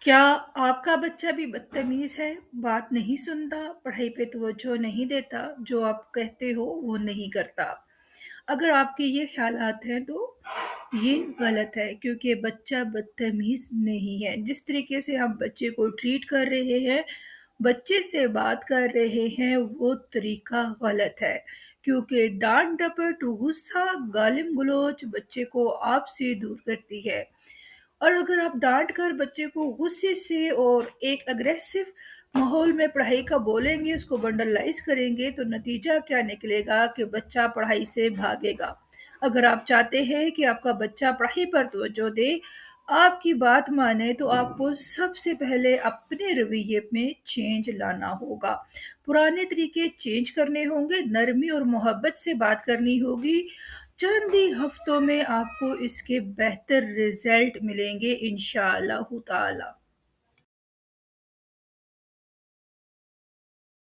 क्या आपका बच्चा भी बदतमीज़ है, बात नहीं सुनता, पढ़ाई पे तवज्जो नहीं देता, जो आप कहते हो वो नहीं करता? अगर आपके ये ख़्यालात हैं तो ये गलत है क्योंकि बच्चा बदतमीज़ नहीं है। जिस तरीके से हम बच्चे को ट्रीट कर रहे हैं, बच्चे से बात कर रहे हैं, वो तरीका गलत है क्योंकि डाँट-डपट, गुस्सा, गालिम-गलौज बच्चे को आपसे दूर करती है। और अगर आप डाँट कर बच्चे को गुस्से से और एक अग्रेसिव माहौल में पढ़ाई का बोलेंगे, उसको बंडलाइज़ करेंगे, तो नतीजा क्या निकलेगा कि बच्चा पढ़ाई से भागेगा। अगर आप चाहते हैं कि आपका बच्चा पढ़ाई पर तवज्जो दे, आपकी बात माने, तो आपको सबसे पहले अपने रवैये में चेंज लाना होगा। पुराने तरीके चेंज करने होंगे, नरमी और मोहब्बत से बात करनी होगी। चंद ही हफ्तों में आपको इसके बेहतर रिजल्ट मिलेंगे इंशाअल्लाह ताला।